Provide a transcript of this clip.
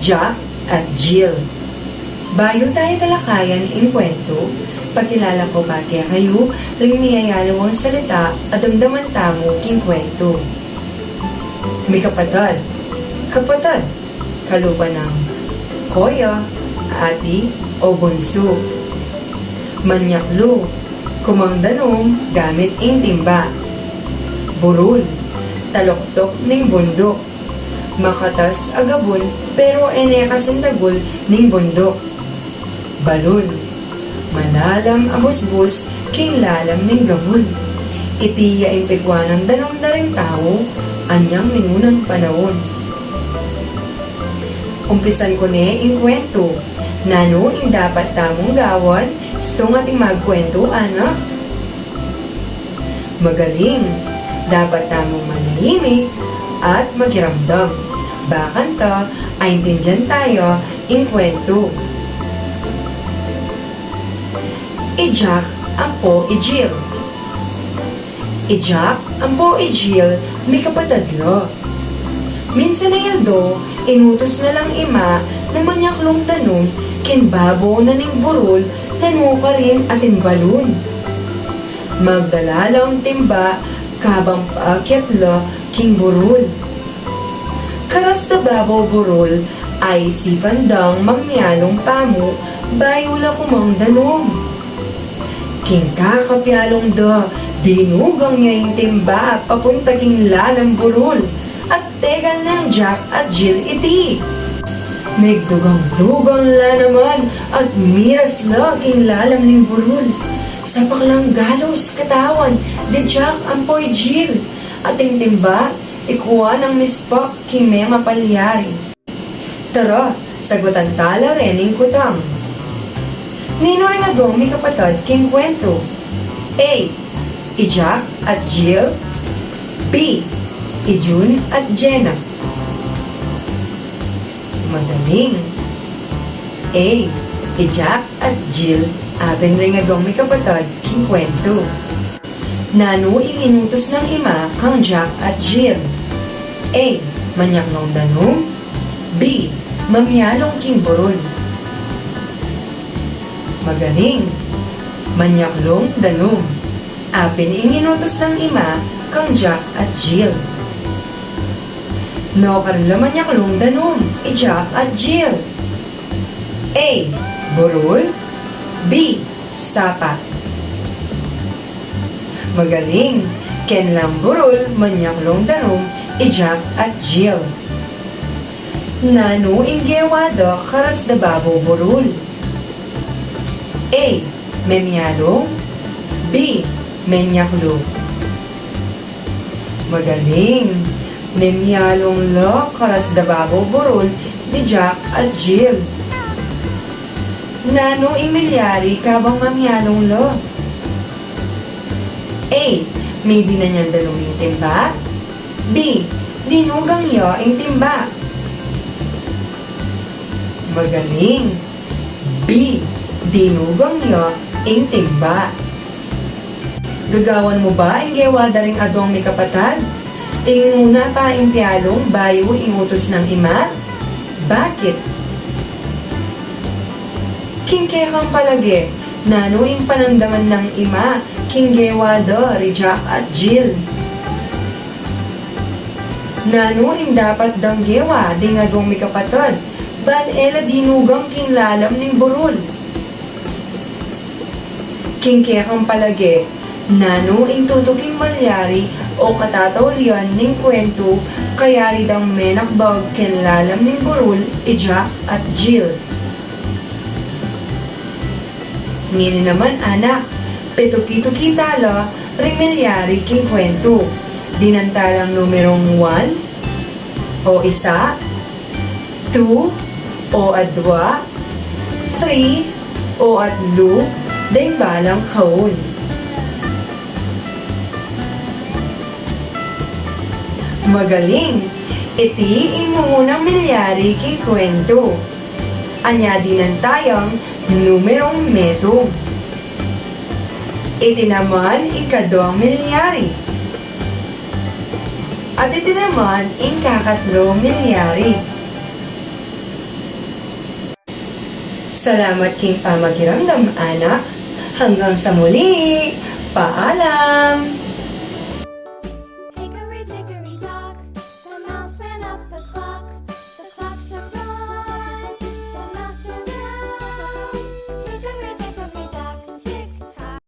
Jack at Jill. Bayo tayo talakayan in kwento, pagkilala ko ba kaya kayo ring miyayalaw ang salita at damdaman tamo king kwento. May kapatid, kalupa ng koya, ati o bunso. Manyaklo, kumangdanom gamit ing timba. Burol, taloktok ning bundok. Makatas agabon pero enekas ang tagol ning bundok. Balon, malalam amusbus king lalam ning gabon. Itiya impigwa ng danong daring tao, anyang minunang panahon. Umpisan ko ne ing kwento, nano ing dapat tamong gawan, stong ating magkwento anak. Magaling, dapat tamong manahimik at maghiramdam. Bakanta ay intindihan tayo ing kwento. I-Jack ang po i-Jill. I-Jack ang po i-Jill may kapatadlo. Minsan na yaldo, inutos na lang ima na manyaklong tanong ken babo na ning burol na nuka rin atin balon. Magdala lang timba kabang paakyatla king burol. Karas na babaw burol ay si pandang mamyalong pamo bayula kumang danom. King kakapyalong da, dinugang niya yung timba papunta king lalang burol. At tegan lang Jack at Jill iti. Megdugang-dugang la naman at miras la king lalam ning burol. Sa paklang galos katawan, di Jack ampoy Jill. Ating timba, ikuha ng mispak king mga palyari. Tara, sagutan tala rening kutang. Nino rin agong may kapatid king kwento. A. I-Jack at Jill. B. I-June at Jenna. Magaling. A. I-Jack at Jill. Aben rin agong may kapatid king kwento. Nano ing inutos ng ima kang Jack at Jill. A. Manyak ng danong. B. Mamyalong king burol. Magaling. Manyaklong danong. Apen ing inutos ng ima kang Jack at Jill. No karla manyaklong danong i-Jack at Jill. A. Burol. B. Sapat. Magaling. Ken lang burol manyaklong danong i-Jack at Jill. Nano ing gewada karas da babo burol. A. Memyalong. B. Menyaklo. Magaling. Memyalong lo karas da babo burol ni Jack at Jill. Nano imilyari kabang mamyalong lo. A. May di na niyang dalawang timba. B. Dinugang yo ang timba. Magaling. B. Dinugang yo ang timba. Gagawan mo ba ang gewada ring adong may kapatad? Inguna pa ang piyalong bayo inutos ng ima? Bakit? Kingke kang palagi, nano ing panandaman ng ima, kinggewada ri Jack at Jill. Nano ing dapat danggewa ding adong may kapatad, ban ela dinugang king lalam ning burol. Kingke kang palagi, nano ing tutuking malyari o katataulian ning kwento kaya ridang menakbag ken lalam ning burol i Jack at Jill. Ngini naman anak, petuki-tuki tala rimilyari king kwento. Dinantalang numerong 1 o isa, 2 o adwa, 3 o adlu, dahing balang kaun. Magaling! Iti imunang milyari king kwento. Anya dinan tayang numerong meto. Iti naman ikadwang milyari. At iti naman ikakatlo milyari. Salamat king pamagiramdam, anak. Hanggang sa muli. Paalam!